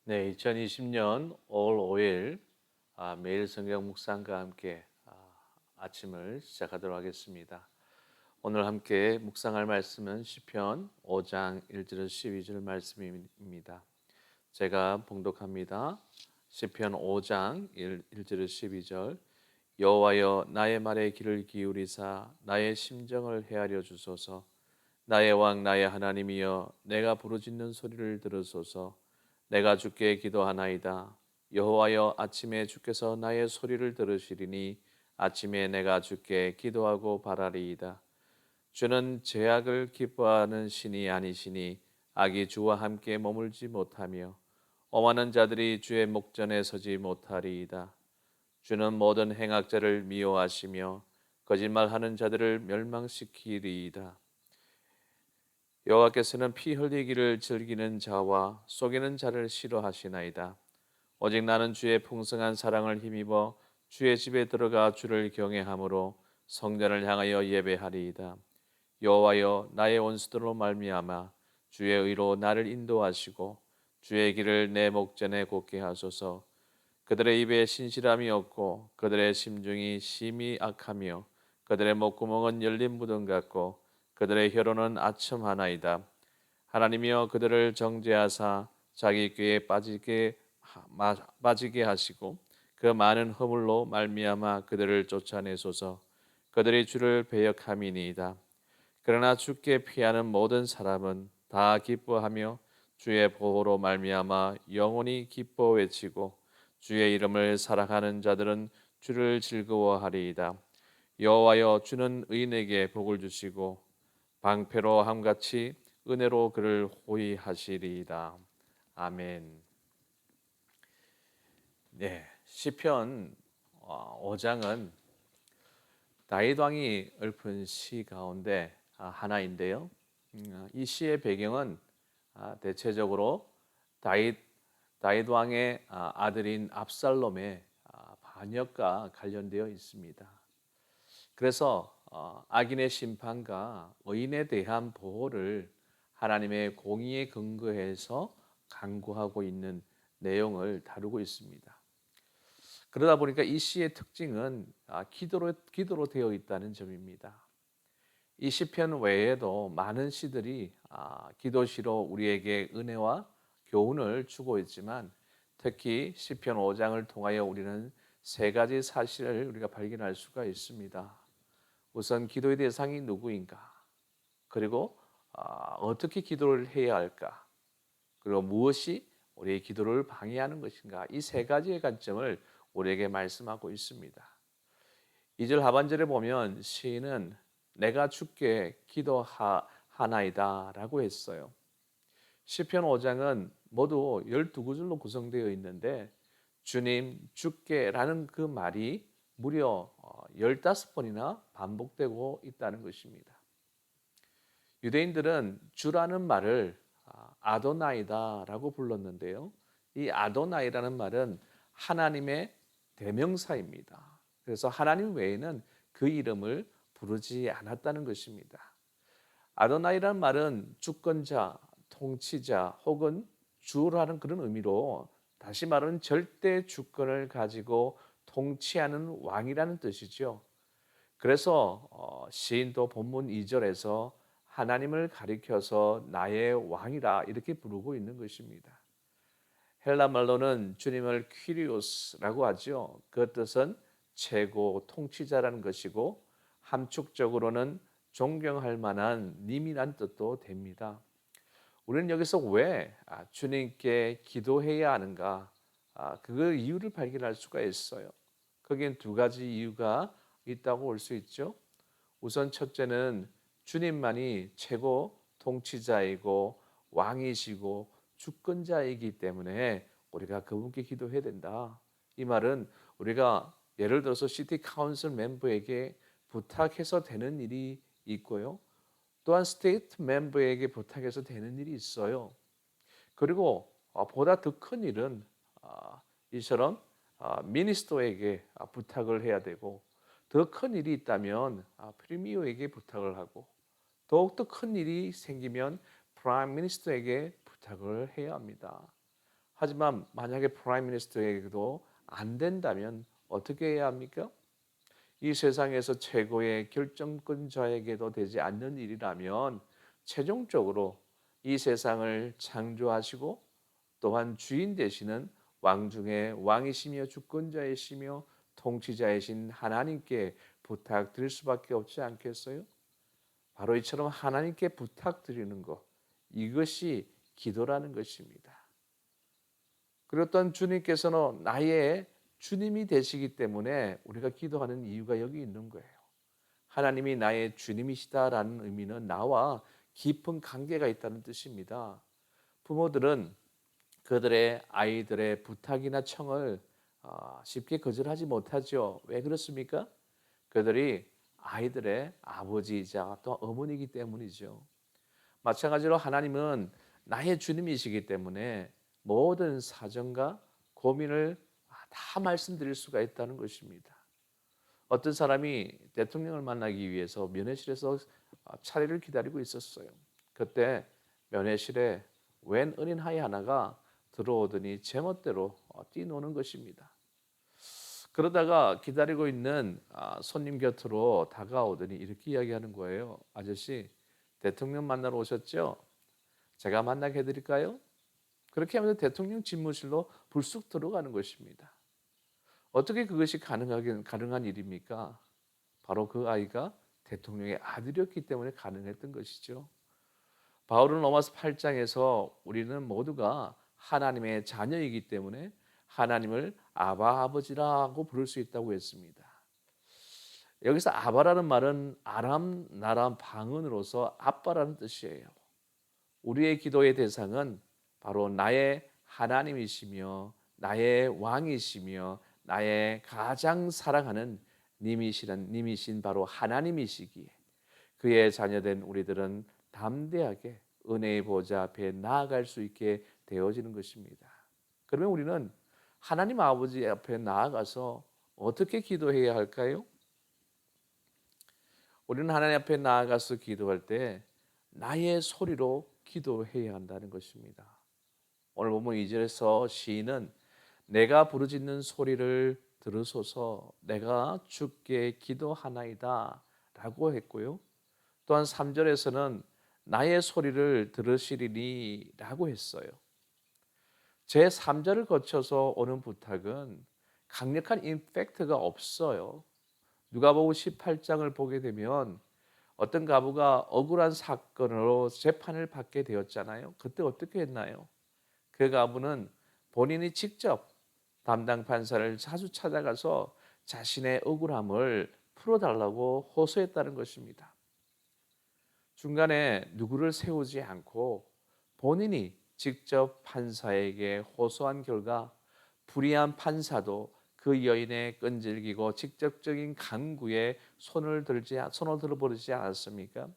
네, 2020년 5월 5일 매일 성경 묵상과 함께 아침을 시작하도록 하겠습니다. 오늘 함께 묵상할 말씀은 시편 5장 1절에서 12절 말씀입니다. 제가 봉독합니다. 시편 5장 1절에서 12절. 여호와여, 나의 말에 귀를 기울이사 나의 심정을 헤아려 주소서. 나의 왕 나의 하나님이여, 내가 부르짖는 소리를 들으소서. 내가 주께 기도하나이다. 여호와여, 아침에 주께서 나의 소리를 들으시리니 아침에 내가 주께 기도하고 바라리이다. 주는 죄악을 기뻐하는 신이 아니시니 악이 주와 함께 머물지 못하며 오만한 자들이 주의 목전에 서지 못하리이다. 주는 모든 행악자를 미워하시며 거짓말하는 자들을 멸망시키리이다. 여호와께서는 피 흘리기를 즐기는 자와 속이는 자를 싫어하시나이다. 오직 나는 주의 풍성한 사랑을 힘입어 주의 집에 들어가 주를 경외함으로 성전을 향하여 예배하리이다. 여호와여, 나의 원수들로 말미암아 주의 의로 나를 인도하시고 주의 길을 내 목전에 곧게 하소서. 그들의 입에 신실함이 없고 그들의 심중이 심히 악하며 그들의 목구멍은 열린 무덤 같고 그들의 혀로는 아첨하나이다. 하나님이여, 그들을 정죄하사 자기 꾀에 빠지게 하시고 그 많은 허물로 말미암아 그들을 쫓아내소서. 그들이 주를 배역함이니이다. 그러나 주께 피하는 모든 사람은 다 기뻐하며 주의 보호로 말미암아 영원히 기뻐 외치고 주의 이름을 사랑하는 자들은 주를 즐거워하리이다. 여호와여, 주는 의인에게 복을 주시고 방패로 함같이 은혜로 그를 호위하시리이다. 아멘. 네, 시편 5장은 다윗 왕이 읊은 시 가운데 하나인데요. 이 시의 배경은 대체적으로 다윗 다윗 왕의 아들인 압살롬의 반역과 관련되어 있습니다. 그래서 악인의 심판과 의인에 대한 보호를 하나님의 공의에 근거해서 강구하고 있는 내용을 다루고 있습니다. 그러다 보니까 이 시의 특징은 기도로 되어 있다는 점입니다. 이 시편 외에도 많은 시들이 기도시로 우리에게 은혜와 교훈을 주고 있지만 특히 시편 5장을 통하여 우리는 세 가지 사실을 우리가 발견할 수가 있습니다. 우선 기도의 대상이 누구인가? 그리고 어떻게 기도를 해야 할까? 그리고 무엇이 우리의 기도를 방해하는 것인가? 이 세 가지의 관점을 우리에게 말씀하고 있습니다. 2절 하반절에 보면 시인은 내가 주께 기도하나이다라고 했어요. 시편 5장은 모두 12구절로 구성되어 있는데 주님, 주께라는 그 말이 무려 15번이나 반복되고 있다는 것입니다. 유대인들은 주라는 말을 아도나이다라고 불렀는데요. 이 아도나이라는 말은 하나님의 대명사입니다. 그래서 하나님 외에는 그 이름을 부르지 않았다는 것입니다. 아도나이라는 말은 주권자, 통치자 혹은 주라는 그런 의미로 다시 말하면 절대 주권을 가지고 통치하는 왕이라는 뜻이죠. 그래서 시인도 본문 2절에서 하나님을 가리켜서 나의 왕이라 이렇게 부르고 있는 것입니다. 헬라 말로는 주님을 퀴리오스라고 하죠. 그 뜻은 최고 통치자라는 것이고 함축적으로는 존경할 만한 님이란 뜻도 됩니다. 우리는 여기서 왜 주님께 기도해야 하는가? 그 이유를 발견할 수가 있어요. 거기엔 두 가지 이유가 있다고 볼 수 있죠. 우선 첫째는 주님만이 최고 통치자이고 왕이시고 주권자이기 때문에 우리가 그분께 기도해야 된다. 이 말은 우리가 예를 들어서 시티 카운슬 멤버에게 부탁해서 되는 일이 있고요. 또한 스테이트 멤버에게 부탁해서 되는 일이 있어요. 그리고 보다 더 큰 일은 이처럼 미니스터에게 부탁을 해야 되고 더 큰 일이 있다면 프리미어에게 부탁을 하고 더욱더 큰 일이 생기면 프라임 미니스터에게 부탁을 해야 합니다. 하지만 만약에 프라임 미니스터에게도 안 된다면 어떻게 해야 합니까? 이 세상에서 최고의 결정권자에게도 되지 않는 일이라면 최종적으로 이 세상을 창조하시고 또한 주인 되시는 왕 중에 왕이시며 주권자이시며 통치자이신 하나님께 부탁드릴 수밖에 없지 않겠어요? 바로 이처럼 하나님께 부탁드리는 것, 이것이 기도라는 것입니다. 그리고 또한 주님께서는 나의 주님이 되시기 때문에 우리가 기도하는 이유가 여기 있는 거예요. 하나님이 나의 주님이시다라는 의미는 나와 깊은 관계가 있다는 뜻입니다. 부모들은 그들의 아이들의 부탁이나 청을 쉽게 거절하지 못하죠. 왜 그렇습니까? 그들이 아이들의 아버지이자 또 어머니이기 때문이죠. 마찬가지로 하나님은 나의 주님이시기 때문에 모든 사정과 고민을 다 말씀드릴 수가 있다는 것입니다. 어떤 사람이 대통령을 만나기 위해서 면회실에서 차례를 기다리고 있었어요. 그때 면회실에 웬 어린아이 하나가 들어오더니 제멋대로 뛰노는 것입니다. 그러다가 기다리고 있는 손님 곁으로 다가오더니 이렇게 이야기하는 거예요. 아저씨, 대통령 만나러 오셨죠? 제가 만나게 해드릴까요? 그렇게 하면서 대통령 집무실로 불쑥 들어가는 것입니다. 어떻게 그것이 가능한 일입니까? 바로 그 아이가 대통령의 아들이었기 때문에 가능했던 것이죠. 바울은 로마서 8장에서 우리는 모두가 하나님의 자녀이기 때문에 하나님을 아바 아버지라고 부를 수 있다고 했습니다. 여기서 아바라는 말은 아람 나라 방언으로서 아빠라는 뜻이에요. 우리의 기도의 대상은 바로 나의 하나님이시며 나의 왕이시며 나의 가장 사랑하는 님이신 바로 하나님이시기에 그의 자녀된 우리들은 담대하게 은혜의 보좌 앞에 나아갈 수 있게 되어지는 것입니다. 그러면 우리는 하나님 아버지 앞에 나아가서 어떻게 기도해야 할까요? 우리는 하나님 앞에 나아가서 기도할 때 나의 소리로 기도해야 한다는 것입니다. 오늘 본문 2절에서 시인은 내가 부르짖는 소리를 들으소서 내가 주께 기도하나이다 라고 했고요. 또한 3절에서는 나의 소리를 들으시리니 라고 했어요. 제 3절을 거쳐서 오는 부탁은 강력한 임팩트가 없어요. 누가복음 18장을 보게 되면 어떤 가부가 억울한 사건으로 재판을 받게 되었잖아요. 그때 어떻게 했나요? 그 가부는 본인이 직접 담당 판사를 자주 찾아가서 자신의 억울함을 풀어달라고 호소했다는 것입니다. 중간에 누구를 세우지 않고 본인이 직접 판사에게 호소한 결과 불의한 판사도 그 여인의 끈질기고 직접적인 강구에 손을 들어버리지 않았습니까?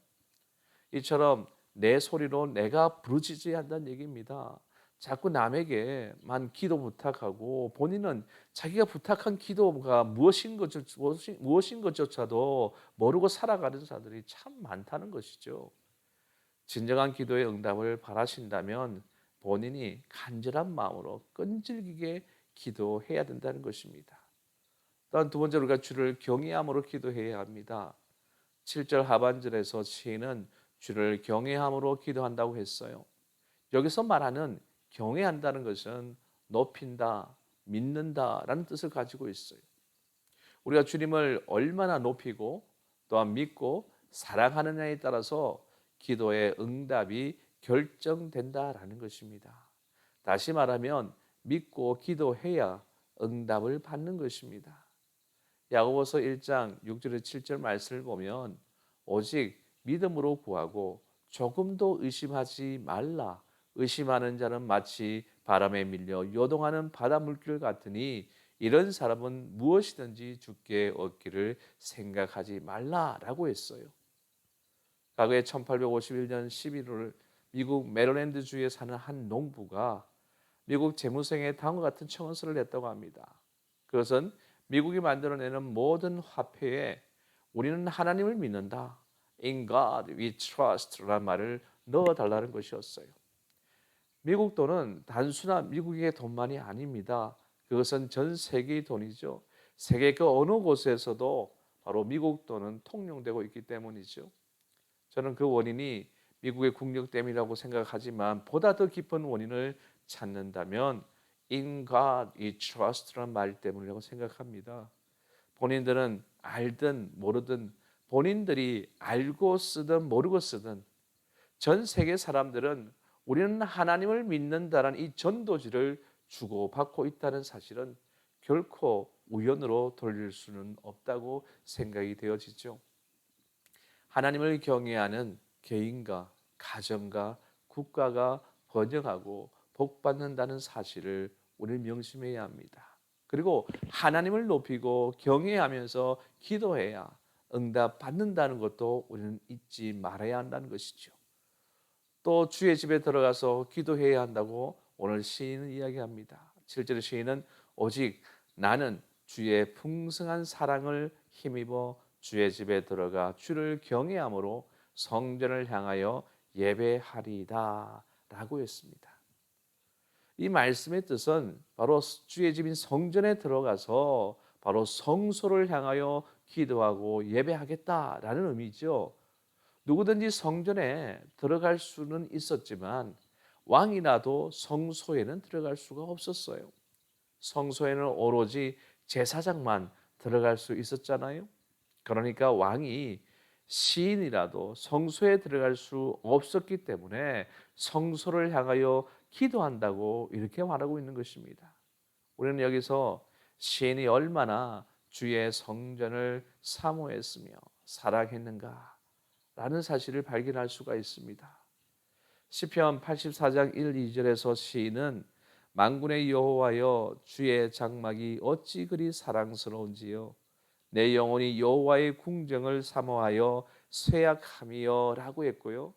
이처럼 내 소리로 내가 부르짖어야 한다는 얘기입니다. 자꾸 남에게만 기도 부탁하고 본인은 자기가 부탁한 기도가 무엇인 것조차도 모르고 살아가는 자들이 참 많다는 것이죠. 진정한 기도의 응답을 바라신다면 본인이 간절한 마음으로 끈질기게 기도해야 된다는 것입니다. 또한 두 번째로 우리가 주를 경외함으로 기도해야 합니다. 7절 하반절에서 시인은 주를 경외함으로 기도한다고 했어요. 여기서 말하는 경외한다는 것은 높인다, 믿는다라는 뜻을 가지고 있어요. 우리가 주님을 얼마나 높이고 또한 믿고 사랑하느냐에 따라서 기도의 응답이 결정된다라는 것입니다. 다시 말하면 믿고 기도해야 응답을 받는 것입니다. 야고보서 1장 6절에서 7절 말씀을 보면 오직 믿음으로 구하고 조금도 의심하지 말라. 의심하는 자는 마치 바람에 밀려 요동하는 바다 물결 같으니 이런 사람은 무엇이든지 주께 얻기를 생각하지 말라라고 했어요. 과거에 1851년 11월 미국 메릴랜드주에 사는 한 농부가 미국 재무청에 다음과 같은 청원서를 냈다고 합니다. 그것은 미국이 만들어내는 모든 화폐에 우리는 하나님을 믿는다. In God we trust 라는 말을 넣어달라는 것이었어요. 미국 돈은 단순한 미국의 돈만이 아닙니다. 그것은 전 세계의 돈이죠. 세계 그 어느 곳에서도 바로 미국 돈은 통용되고 있기 때문이죠. 저는 그 원인이 미국의 국력 때문이라고 생각하지만 보다 더 깊은 원인을 찾는다면 In God we trust라는 말 때문이라고 생각합니다. 본인들은 알든 모르든 본인들이 알고 쓰든 모르고 쓰든 전 세계 사람들은 우리는 하나님을 믿는다는 이 전도지를 주고받고 있다는 사실은 결코 우연으로 돌릴 수는 없다고 생각이 되어지죠. 하나님을 경외하는 개인과 가정과 국가가 번영하고 복받는다는 사실을 우리는 명심해야 합니다. 그리고 하나님을 높이고 경외하면서 기도해야 응답 받는다는 것도 우리는 잊지 말아야 한다는 것이죠. 또 주의 집에 들어가서 기도해야 한다고 오늘 시인은 이야기합니다. 7절 시인은 오직 나는 주의 풍성한 사랑을 힘입어 주의 집에 들어가 주를 경외함으로 성전을 향하여 예배하리이다 라고 했습니다. 이 말씀의 뜻은 바로 주의 집인 성전에 들어가서 바로 성소를 향하여 기도하고 예배하겠다라는 의미죠. 누구든지 성전에 들어갈 수는 있었지만 왕이라도 성소에는 들어갈 수가 없었어요. 성소에는 오로지 제사장만 들어갈 수 있었잖아요. 그러니까 왕이 시인이라도 성소에 들어갈 수 없었기 때문에 성소를 향하여 기도한다고 이렇게 말하고 있는 것입니다. 우리는 여기서 시인이 얼마나 주의 성전을 사모했으며 사랑했는가 라는 사실을 발견할 수가 있습니다. 시편 84장 1, 2절에서 시인은 만군의 여호와여 주의 장막이 어찌 그리 사랑스러운지요 내 영혼이 여호와의 궁정을 사모하여 쇠약함이여 라고 했고요.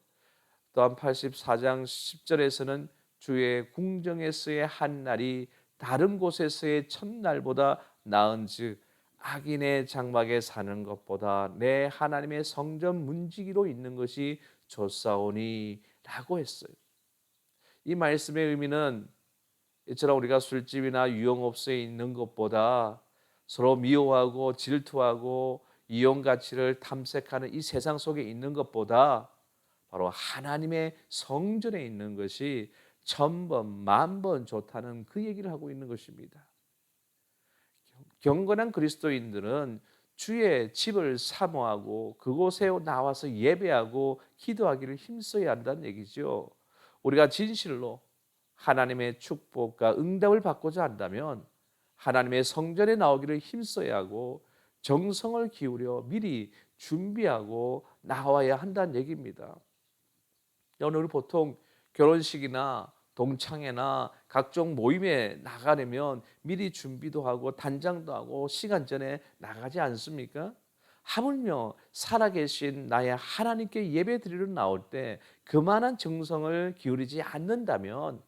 또한 84장 10절에서는 주의 궁정에서의 한 날이 다른 곳에서의 첫날보다 나은즉 악인의 장막에 사는 것보다 내 하나님의 성전 문지기로 있는 것이 좋사오니 라고 했어요. 이 말씀의 의미는 이처럼 우리가 술집이나 유흥업소에 있는 것보다 서로 미워하고 질투하고 이용 가치를 탐색하는 이 세상 속에 있는 것보다 바로 하나님의 성전에 있는 것이 천번 만번 좋다는 그 얘기를 하고 있는 것입니다. 경건한 그리스도인들은 주의 집을 사모하고 그곳에 나와서 예배하고 기도하기를 힘써야 한다는 얘기죠. 우리가 진실로 하나님의 축복과 응답을 받고자 한다면 하나님의 성전에 나오기를 힘써야 하고 정성을 기울여 미리 준비하고 나와야 한다는 얘기입니다. 오늘 보통 결혼식이나 동창회나 각종 모임에 나가려면 미리 준비도 하고 단장도 하고 시간 전에 나가지 않습니까? 하물며 살아계신 나의 하나님께 예배드리러 나올 때 그만한 정성을 기울이지 않는다면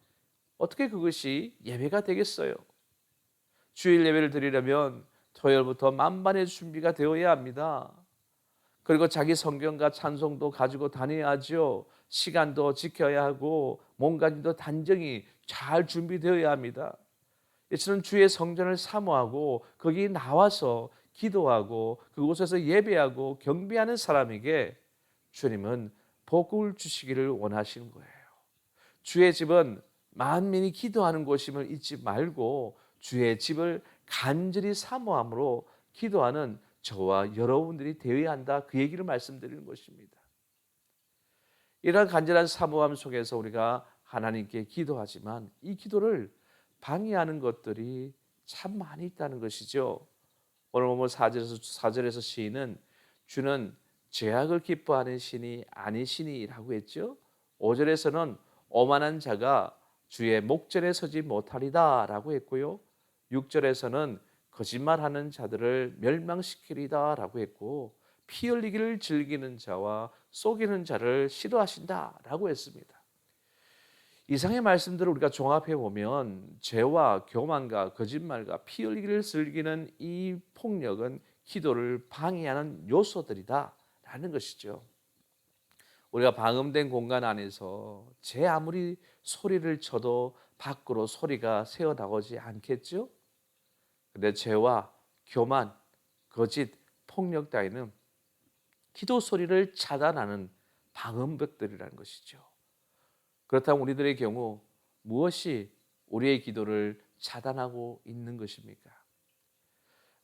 어떻게 그것이 예배가 되겠어요? 주일 예배를 드리려면 토요일부터 만반의 준비가 되어야 합니다. 그리고 자기 성경과 찬송도 가지고 다녀야죠. 시간도 지켜야 하고 몸가짐도 단정히 잘 준비되어야 합니다. 이처럼 주의 성전을 사모하고 거기 나와서 기도하고 그곳에서 예배하고 경배하는 사람에게 주님은 복을 주시기를 원하시는 거예요. 주의 집은 만민이 기도하는 곳임을 잊지 말고 주의 집을 간절히 사모함으로 기도하는 저와 여러분들이 되어야 한다. 그 얘기를 말씀드리는 것입니다. 이러한 간절한 사모함 속에서 우리가 하나님께 기도하지만 이 기도를 방해하는 것들이 참 많이 있다는 것이죠. 오늘 보면 4절에서 시인은 주는 죄악을 기뻐하는 신이 아니시니라고 했죠. 5절에서는 오만한 자가 주의 목전에 서지 못하리다 라고 했고요. 6절에서는 거짓말하는 자들을 멸망시키리다 라고 했고 피 흘리기를 즐기는 자와 속이는 자를 싫어하신다 라고 했습니다. 이상의 말씀들을 우리가 종합해 보면 죄와 교만과 거짓말과 피 흘리기를 즐기는 이 폭력은 기도를 방해하는 요소들이다 라는 것이죠. 우리가 방음된 공간 안에서 제 아무리 소리를 쳐도 밖으로 소리가 새어나오지 않겠죠? 근데 죄와 교만, 거짓, 폭력 따위는 기도 소리를 차단하는 방음벽들이라는 것이죠. 그렇다면 우리들의 경우 무엇이 우리의 기도를 차단하고 있는 것입니까?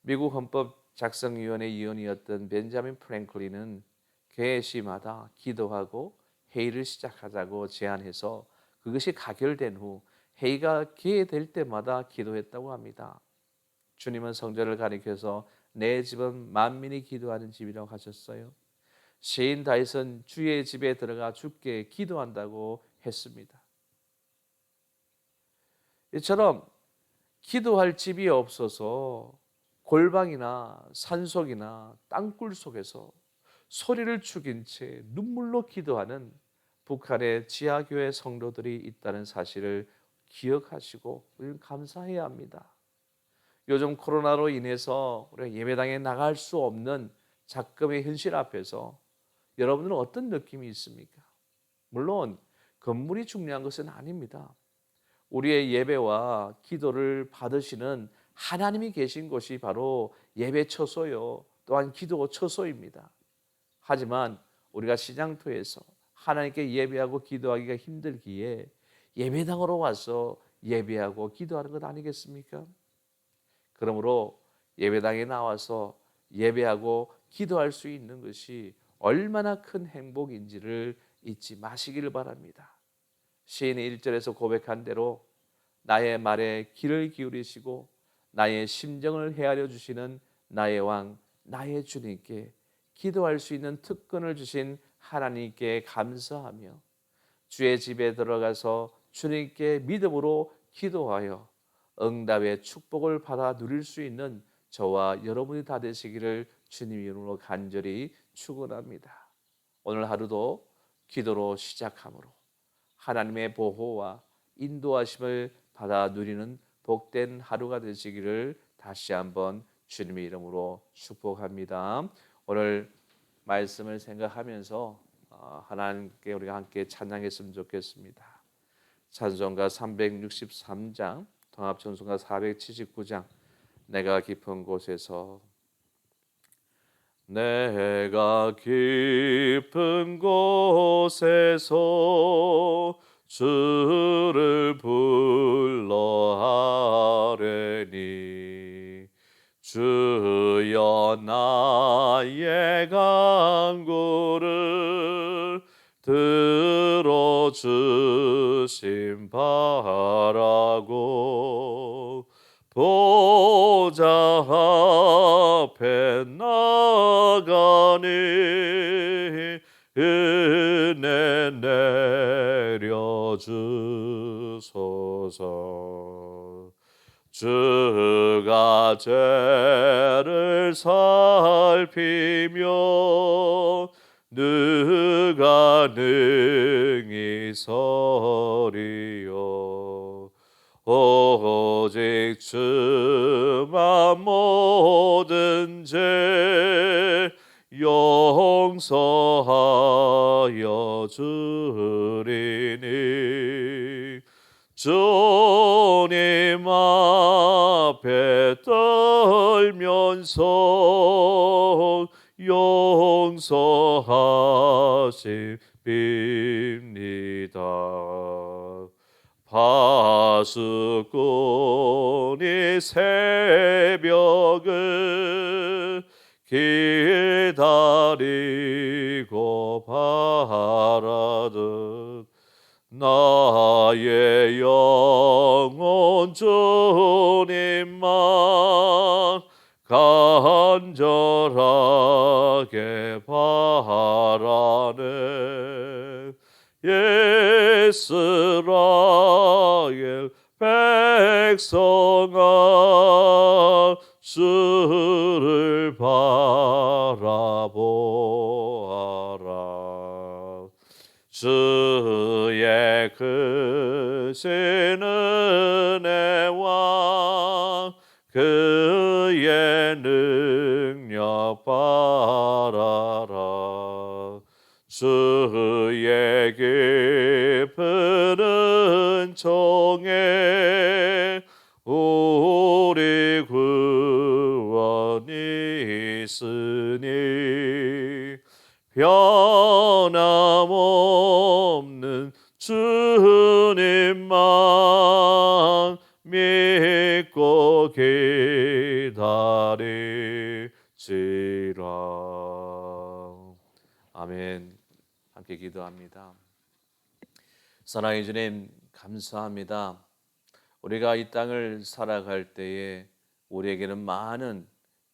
미국 헌법 작성위원회 위원이었던 벤자민 프랭클린은 개시마다 기도하고 회의를 시작하자고 제안해서 그것이 가결된 후 회의가 개회될 때마다 기도했다고 합니다. 주님은 성전을 가리켜서 내 집은 만민이 기도하는 집이라고 하셨어요. 시인 다윗은 주의 집에 들어가 주께 기도한다고 했습니다. 이처럼 기도할 집이 없어서 골방이나 산속이나 땅굴 속에서 소리를 죽인 채 눈물로 기도하는 북한의 지하교회 성도들이 있다는 사실을 기억하시고 우리는 감사해야 합니다. 요즘 코로나로 인해서 우리가 예배당에 나갈 수 없는 작금의 현실 앞에서 여러분들은 어떤 느낌이 있습니까? 물론 건물이 중요한 것은 아닙니다. 우리의 예배와 기도를 받으시는 하나님이 계신 곳이 바로 예배 처소요, 또한 기도 처소입니다. 하지만 우리가 시장터에서 하나님께 예배하고 기도하기가 힘들기에 예배당으로 와서 예배하고 기도하는 것 아니겠습니까? 그러므로 예배당에 나와서 예배하고 기도할 수 있는 것이 얼마나 큰 행복인지를 잊지 마시기를 바랍니다. 시인이 1절에서 고백한 대로 나의 말에 귀를 기울이시고 나의 심정을 헤아려 주시는 나의 왕, 나의 주님께 기도할 수 있는 특권을 주신 하나님께 감사하며 주의 집에 들어가서 주님께 믿음으로 기도하여 응답의 축복을 받아 누릴 수 있는 저와 여러분이 다 되시기를 주님 이름으로 간절히 축원합니다. 오늘 하루도 기도로 시작함으로 하나님의 보호와 인도하심을 받아 누리는 복된 하루가 되시기를 다시 한번 주님의 이름으로 축복합니다. 오늘 말씀을 생각하면서 하나님께 우리가 함께 찬양했으면 좋겠습니다. 찬송가 363장, 통합찬송가 479장, 내가 깊은 곳에서, 내가 깊은 곳에서 주를 불러 하려니 주여 나의 간구를 들어주심 바라고 보좌 앞에 나가니 은혜 내려주소서. 주가 죄를 살피며 누가 능히 서리요. 오직 주만 모든 죄 용서하여 주리니 주님 앞에 떨면서 용서하심 빕니다. 파수꾼이 새벽을 기다리고 바라듯 나의 영혼 주님만 간절하게 바라네. 이스라엘 백성아 주를 바라보아라. 주의 크신 은혜와 그의 능력 바라라. 주의 깊은 은총에 우리 구원이 있으니 변함없는 주님만 믿고 기다리지라. 아멘. 함께 기도합니다. 사랑의 주님, 감사합니다. 우리가 이 땅을 살아갈 때에 우리에게는 많은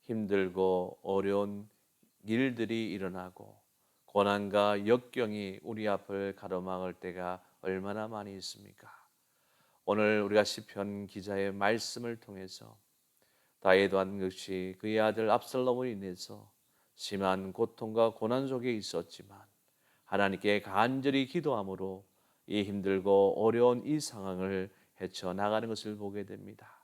힘들고 어려운 일들이 일어나고 고난과 역경이 우리 앞을 가로막을 때가 얼마나 많이 있습니까? 오늘 우리가 시편 기자의 말씀을 통해서 다윗 왕것이 그의 아들 압살롬으로 인해서 심한 고통과 고난 속에 있었지만 하나님께 간절히 기도함으로 이 힘들고 어려운 이 상황을 헤쳐나가는 것을 보게 됩니다.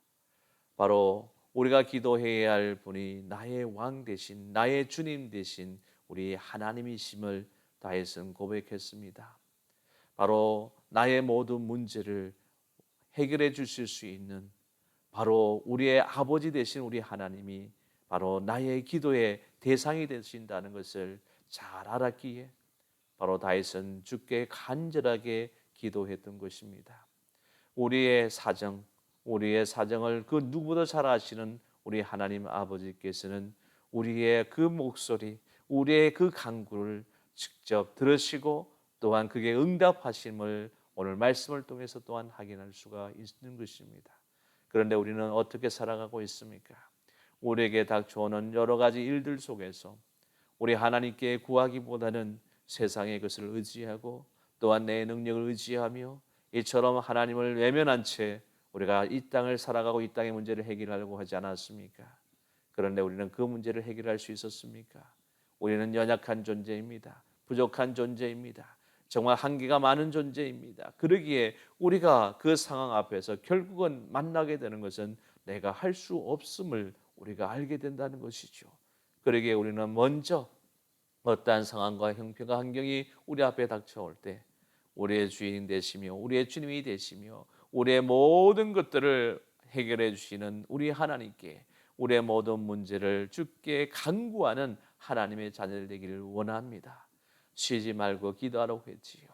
바로 우리가 기도해야 할 분이 나의 왕 대신 나의 주님 대신 우리 하나님이심을 다윗은 고백했습니다. 바로 나의 모든 문제를 해결해 주실 수 있는 바로 우리의 아버지 되신 우리 하나님이 바로 나의 기도의 대상이 되신다는 것을 잘 알았기에 바로 다윗은 주께 간절하게 기도했던 것입니다. 우리의 사정을 그 누구보다 잘 아시는 우리 하나님 아버지께서는 우리의 그 목소리, 우리의 그 간구를 직접 들으시고 또한 그게 응답하심을 오늘 말씀을 통해서 또한 확인할 수가 있는 것입니다. 그런데 우리는 어떻게 살아가고 있습니까? 우리에게 닥쳐오는 여러 가지 일들 속에서 우리 하나님께 구하기보다는 세상의 것을 의지하고 또한 내 능력을 의지하며 이처럼 하나님을 외면한 채 우리가 이 땅을 살아가고 이 땅의 문제를 해결하려고 하지 않았습니까? 그런데 우리는 그 문제를 해결할 수 있었습니까? 우리는 연약한 존재입니다. 부족한 존재입니다. 정말 한계가 많은 존재입니다. 그러기에 우리가 그 상황 앞에서 결국은 만나게 되는 것은 내가 할 수 없음을 우리가 알게 된다는 것이죠. 그러기에 우리는 먼저 어떠한 상황과 형편과 환경이 우리 앞에 닥쳐올 때 우리의 주인 되시며 우리의 주님이 되시며 우리의 모든 것들을 해결해 주시는 우리 하나님께 우리의 모든 문제를 주께 간구하는 하나님의 자녀들 되기를 원합니다. 쉬지 말고 기도하라고 했지요.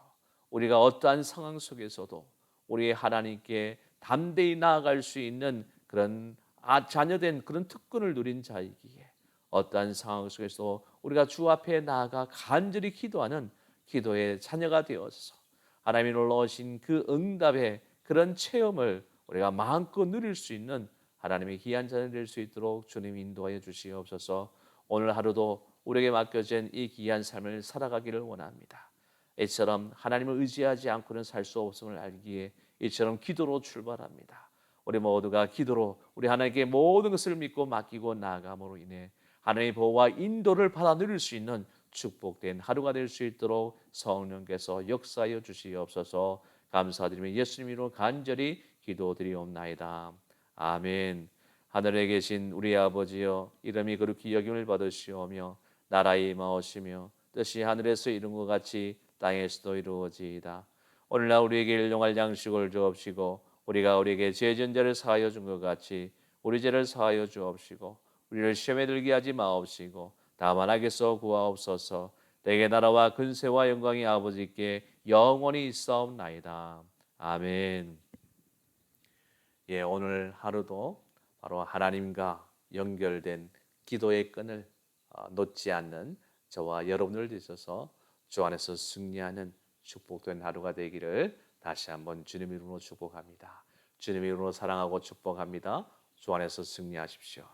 우리가 어떠한 상황 속에서도 우리 하나님께 담대히 나아갈 수 있는 그런 자녀된 그런 특권을 누린 자이기에 어떠한 상황 속에서 우리가 주 앞에 나아가 간절히 기도하는 기도의 자녀가 되어서 하나님이 놀라우신 그 응답의 그런 체험을 우리가 마음껏 누릴 수 있는 하나님의 귀한 자녀 될 수 있도록 주님 인도하여 주시옵소서. 오늘 하루도 우리에게 맡겨진 이 귀한 삶을 살아가기를 원합니다. 이처럼 하나님을 의지하지 않고는 살 수 없음을 알기에 이처럼 기도로 출발합니다. 우리 모두가 기도로 우리 하나님께 모든 것을 믿고 맡기고 나아감으로 인해 하나님의 보호와 인도를 받아 누릴 수 있는 축복된 하루가 될 수 있도록 성령께서 역사하여 주시옵소서. 감사드리며 예수님 이름으로 간절히 기도드리옵나이다. 아멘. 하늘에 계신 우리 아버지여, 이름이 거룩히 여김을 받으시오며 나라에 임하오시며 뜻이 하늘에서 이룬 것 같이 땅에서도 이루어지이다. 오늘날 우리에게 일용할 양식을 주옵시고 우리가 우리에게 죄진 자를 사하여 준 것 같이 우리 죄를 사하여 주옵시고 우리를 시험에 들게 하지 마옵시고 다만 악에서 구하옵소서. 내게 나라와 근세와 영광이 아버지께 영원히 있사옵나이다. 아멘. 예, 오늘 하루도 바로 하나님과 연결된 기도의 끈을 놓지 않는 저와 여러분을 위해서 주 안에서 승리하는 축복된 하루가 되기를 다시 한번 주님 이름으로 축복합니다. 주님 이름으로 사랑하고 축복합니다. 주 안에서 승리하십시오.